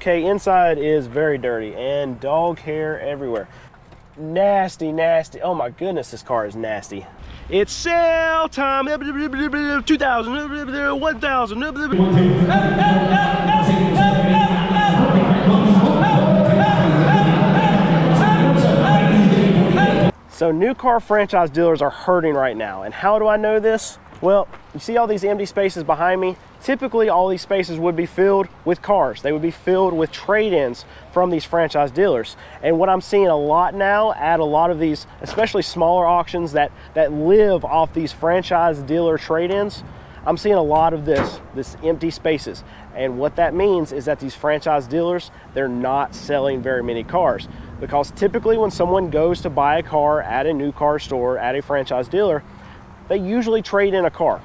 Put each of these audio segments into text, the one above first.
Okay, inside is very dirty and dog hair everywhere. Nasty, nasty. Oh my goodness, this car is nasty. It's sale time. 2,000, 1,000. So new car franchise dealers are hurting right now. And how do I know this? Well, you see all these empty spaces behind me? Typically, all these spaces would be filled with cars. They would be filled with trade-ins from these franchise dealers. And what I'm seeing a lot now at a lot of these, especially smaller auctions that live off these franchise dealer trade-ins, I'm seeing a lot of this empty spaces. And what that means is that these franchise dealers, they're not selling very many cars. Because typically when someone goes to buy a car at a new car store, at a franchise dealer, they usually trade in a car.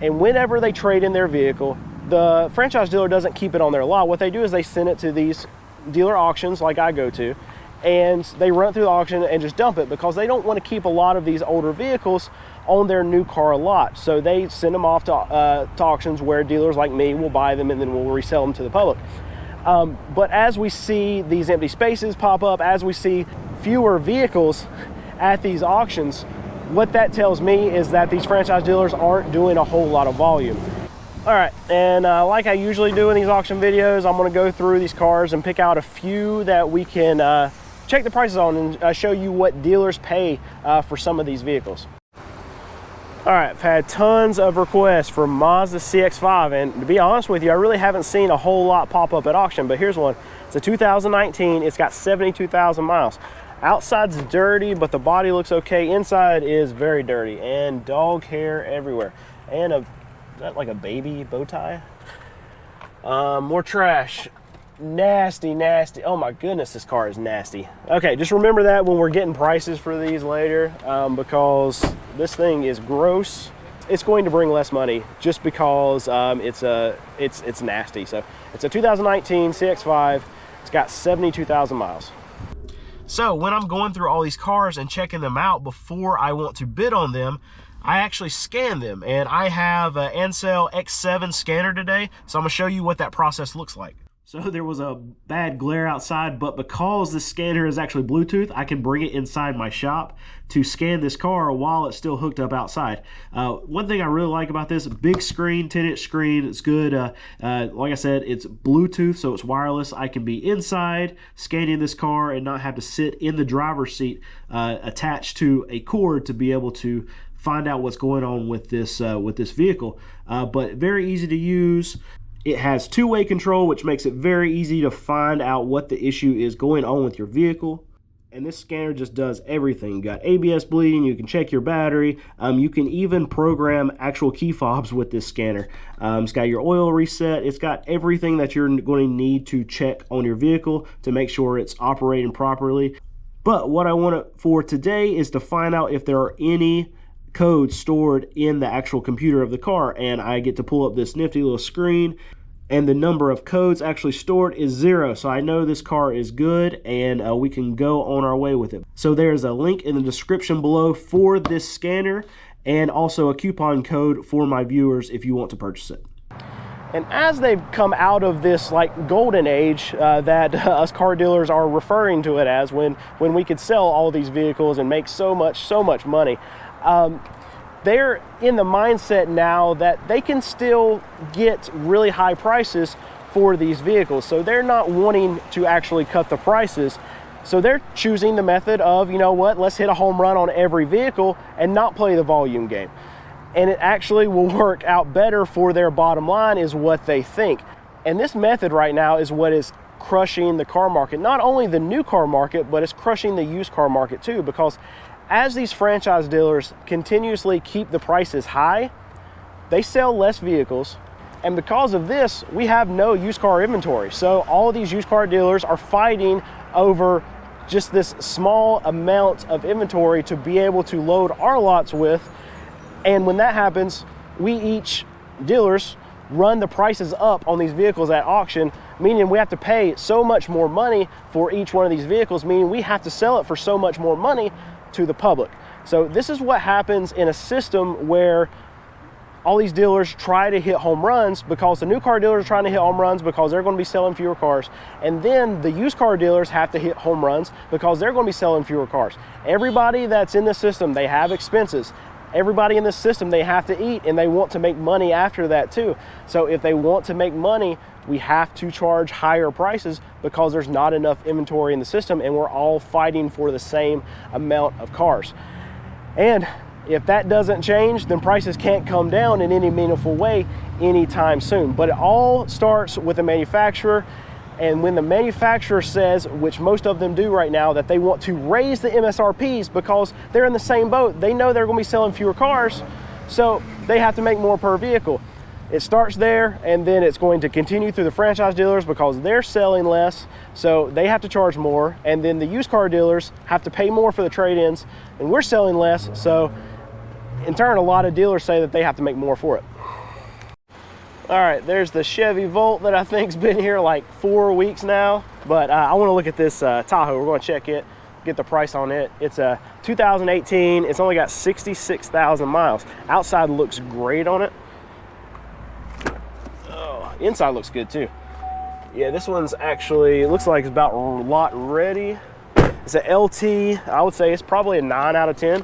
And whenever they trade in their vehicle, the franchise dealer doesn't keep it on their lot. What they do is they send it to these dealer auctions like I go to, and they run it through the auction and just dump it because they don't want to keep a lot of these older vehicles on their new car lot. So they send them off to auctions where dealers like me will buy them and then we'll resell them to the public. But as we see these empty spaces pop up, as we see fewer vehicles at these auctions, what that tells me is that these franchise dealers aren't doing a whole lot of volume. All right, and like I usually do in these auction videos, I'm gonna go through these cars and pick out a few that we can check the prices on and show you what dealers pay for some of these vehicles. All right, I've had tons of requests for Mazda CX5, and to be honest with you, I really haven't seen a whole lot pop up at auction, but here's one. It's a 2019, it's got 72,000 miles. Outside's dirty, but the body looks okay. Inside is very dirty and dog hair everywhere. And is that like a baby bow tie? More trash. Nasty, nasty. Oh my goodness, this car is nasty. Okay, just remember that when we're getting prices for these later, because this thing is gross. It's going to bring less money just because it's nasty. So it's a 2019 CX5. It's got 72,000 miles. So when I'm going through all these cars and checking them out before I want to bid on them, I actually scan them. And I have an Ansel X7 Scanner today, so I'm gonna show you what that process looks like. So there was a bad glare outside, but because this scanner is actually Bluetooth, I can bring it inside my shop to scan this car while it's still hooked up outside. One thing I really like about this, big screen, 10-inch screen, it's good. Like I said, it's Bluetooth, so it's wireless. I can be inside scanning this car and not have to sit in the driver's seat attached to a cord to be able to find out what's going on with this vehicle. But very easy to use. It has two-way control, which makes it very easy to find out what the issue is going on with your vehicle. And this scanner just does everything. You got ABS bleeding, you can check your battery, you can even program actual key fobs with this scanner. It's got your oil reset, it's got everything that you're going to need to check on your vehicle to make sure it's operating properly. But what I want for today is to find out if there are any codes stored in the actual computer of the car, and I get to pull up this nifty little screen, and the number of codes actually stored is 0, so I know this car is good and we can go on our way with it. So there's a link in the description below for this scanner and also a coupon code for my viewers if you want to purchase it. And as they've come out of this like golden age that us car dealers are referring to it as, when we could sell all these vehicles and make so much money, they're in the mindset now that they can still get really high prices for these vehicles. So they're not wanting to actually cut the prices. So they're choosing the method of, you know what, let's hit a home run on every vehicle and not play the volume game. And it actually will work out better for their bottom line is what they think. And this method right now is what is crushing the car market. Not only the new car market, but it's crushing the used car market too, because as these franchise dealers continuously keep the prices high, they sell less vehicles. And because of this, we have no used car inventory. So all of these used car dealers are fighting over just this small amount of inventory to be able to load our lots with. And when that happens, we each dealers run the prices up on these vehicles at auction, meaning we have to pay so much more money for each one of these vehicles, meaning we have to sell it for so much more money to the public. So this is what happens in a system where all these dealers try to hit home runs because the new car dealers are trying to hit home runs because they're going to be selling fewer cars. And then the used car dealers have to hit home runs because they're going to be selling fewer cars. Everybody that's in the system, they have expenses. Everybody in this system, they have to eat, and they want to make money after that too. So if they want to make money, we have to charge higher prices because there's not enough inventory in the system, and we're all fighting for the same amount of cars. And if that doesn't change, then prices can't come down in any meaningful way anytime soon. But it all starts with the manufacturer. And when the manufacturer says, which most of them do right now, that they want to raise the MSRPs because they're in the same boat, they know they're going to be selling fewer cars, so they have to make more per vehicle. It starts there, and then it's going to continue through the franchise dealers because they're selling less, so they have to charge more. And then the used car dealers have to pay more for the trade-ins, and we're selling less, so in turn, a lot of dealers say that they have to make more for it. All right, there's the Chevy Volt that I think's been here like 4 weeks now, but I want to look at this Tahoe. We're going to check it, get the price on it. It's a 2018. It's only got 66,000 miles. Outside looks great on it. Oh, inside looks good too. Yeah, this one's actually, it looks like it's about lot ready. It's a LT. I would say it's probably a 9 out of 10.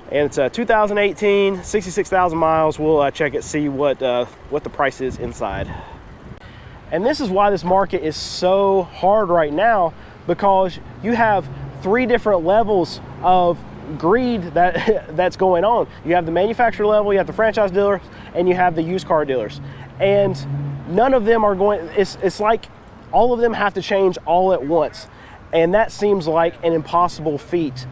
And it's a 2018, 66,000 miles. We'll check it, see what the price is inside. And this is why this market is so hard right now, because you have 3 different levels of greed that's going on. You have the manufacturer level, you have the franchise dealers, and you have the used car dealers. And none of them are going, it's like all of them have to change all at once. And that seems like an impossible feat.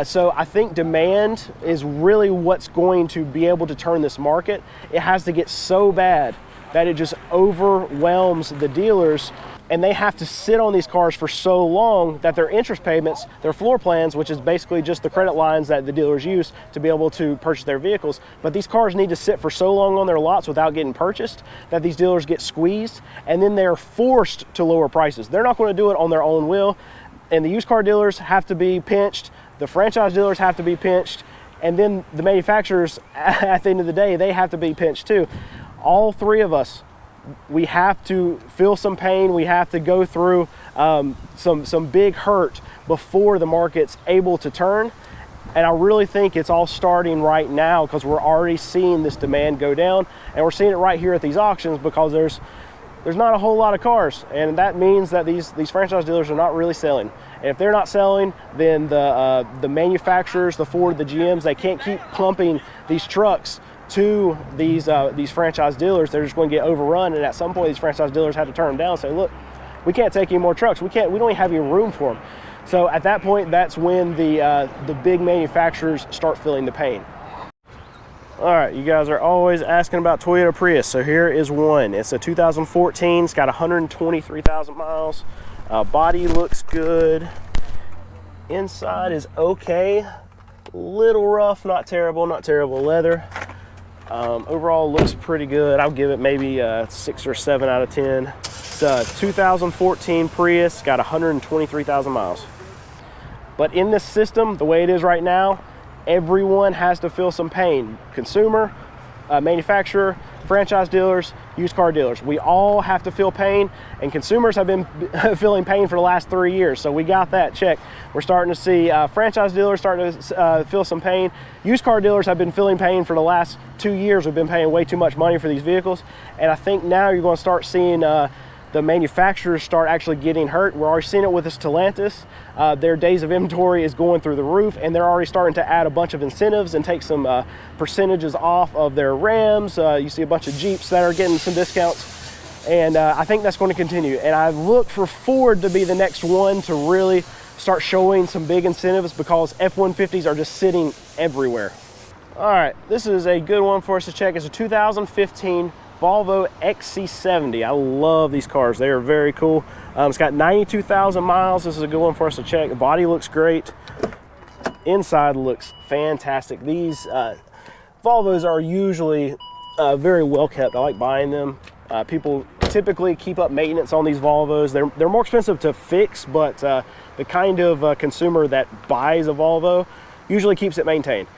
So I think demand is really what's going to be able to turn this market. It has to get so bad that it just overwhelms the dealers, and they have to sit on these cars for so long that their interest payments, their floor plans, which is basically just the credit lines that the dealers use to be able to purchase their vehicles, but these cars need to sit for so long on their lots without getting purchased that these dealers get squeezed, and then they're forced to lower prices. They're not going to do it on their own will, and the used car dealers have to be pinched. The franchise dealers have to be pinched, and then the manufacturers, at the end of the day, they have to be pinched too. All 3 of us, we have to feel some pain. We have to go through some big hurt before the market's able to turn. And I really think it's all starting right now because we're already seeing this demand go down, and we're seeing it right here at these auctions because there's not a whole lot of cars, and that means that these franchise dealers are not really selling. And if they're not selling, then the manufacturers, the Ford, the GMs, they can't keep pumping these trucks to these franchise dealers. They're just going to get overrun, and at some point, these franchise dealers have to turn them down and say, "Look, we can't take any more trucks. We don't even have any room for them." So at that point, that's when the big manufacturers start feeling the pain. All right, you guys are always asking about Toyota Prius, so here is one. It's a 2014, it's got 123,000 miles. Body looks good. Inside is okay. Little rough, not terrible leather. Overall looks pretty good. I'll give it maybe a 6 or 7 out of 10. It's a 2014 Prius, got 123,000 miles. But in this system, the way it is right now, everyone has to feel some pain. Consumer, manufacturer, franchise dealers, used car dealers. We all have to feel pain, and consumers have been feeling pain for the last 3 years, so we got that checked. We're starting to see franchise dealers starting to feel some pain. Used car dealers have been feeling pain for the last 2 years. We've been paying way too much money for these vehicles, and I think now you're going to start seeing the manufacturers start actually getting hurt. We're already seeing it with this Stellantis. Their days of inventory is going through the roof, and they're already starting to add a bunch of incentives and take some percentages off of their Rams. You see a bunch of Jeeps that are getting some discounts, and I think that's going to continue. And I look for Ford to be the next one to really start showing some big incentives because F-150s are just sitting everywhere. All right, this is a good one for us to check. It's a 2015 Volvo XC70. I love these cars. They are very cool. It's got 92,000 miles. This is a good one for us to check. The body looks great. Inside looks fantastic. These Volvos are usually very well kept. I like buying them. People typically keep up maintenance on these Volvos. They're more expensive to fix, but the kind of consumer that buys a Volvo usually keeps it maintained.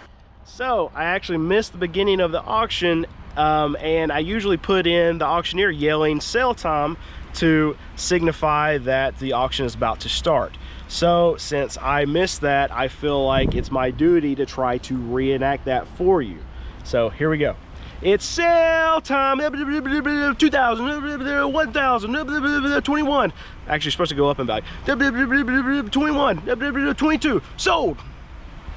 So I actually missed the beginning of the auction. and I usually put in the auctioneer yelling sale time to signify that the auction is about to start. So since I missed that, I feel like it's my duty to try to reenact that for you. So here we go. It's sale time. 2,000, 1,000, 21. Actually supposed to go up in value. 21, 22. Sold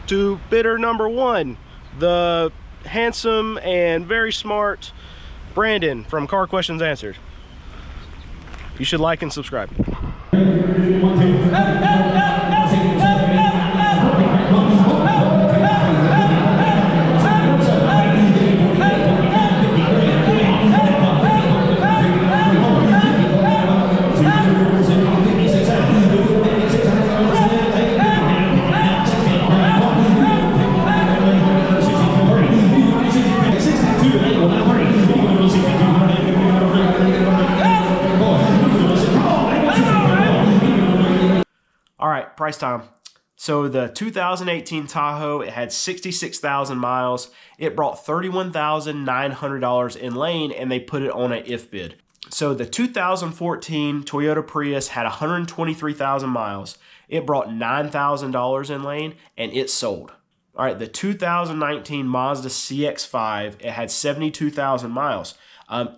to bidder number 1, the handsome and very smart Brandon from Car Questions Answered. You should like and subscribe. All right, price time. So the 2018 Tahoe, it had 66,000 miles. It brought $31,900 in lane, and they put it on an if bid. So the 2014 Toyota Prius had 123,000 miles. It brought $9,000 in lane, and it sold. All right, the 2019 Mazda CX5, it had 72,000 miles.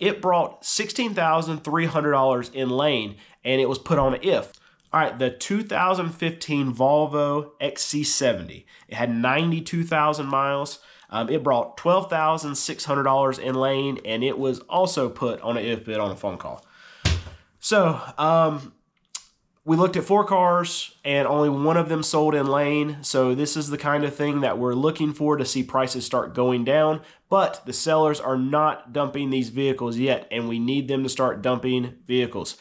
It brought $16,300 in lane, and it was put on an if. All right, the 2015 Volvo XC70, it had 92,000 miles. It brought $12,600 in lane, and it was also put on an if bid on a phone call. So we looked at 4 cars, and only one of them sold in lane. So this is the kind of thing that we're looking for to see prices start going down. But the sellers are not dumping these vehicles yet, and we need them to start dumping vehicles.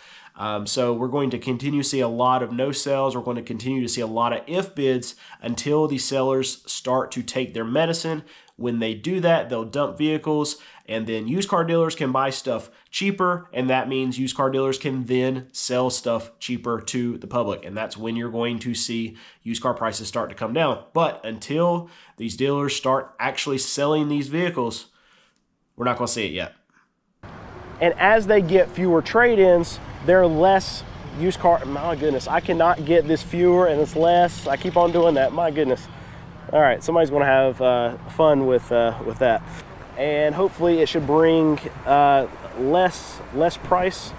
So we're going to continue to see a lot of no sales. We're going to continue to see a lot of if bids until the sellers start to take their medicine. When they do that, they'll dump vehicles, and then used car dealers can buy stuff cheaper, and that means used car dealers can then sell stuff cheaper to the public, and that's when you're going to see used car prices start to come down. But until these dealers start actually selling these vehicles, we're not going to see it yet. And as they get fewer trade-ins, they're less used car. My goodness, I cannot get this fewer and it's less. I keep on doing that. My goodness. All right, somebody's going to have fun with that, and hopefully it should bring less price,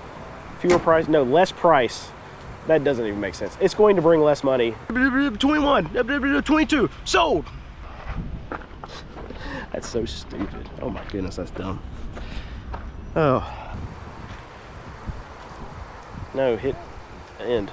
fewer price. No, less price. That doesn't even make sense. It's going to bring less money. 21, 22, sold. That's so stupid. Oh my goodness, that's dumb. Oh. No, hit end.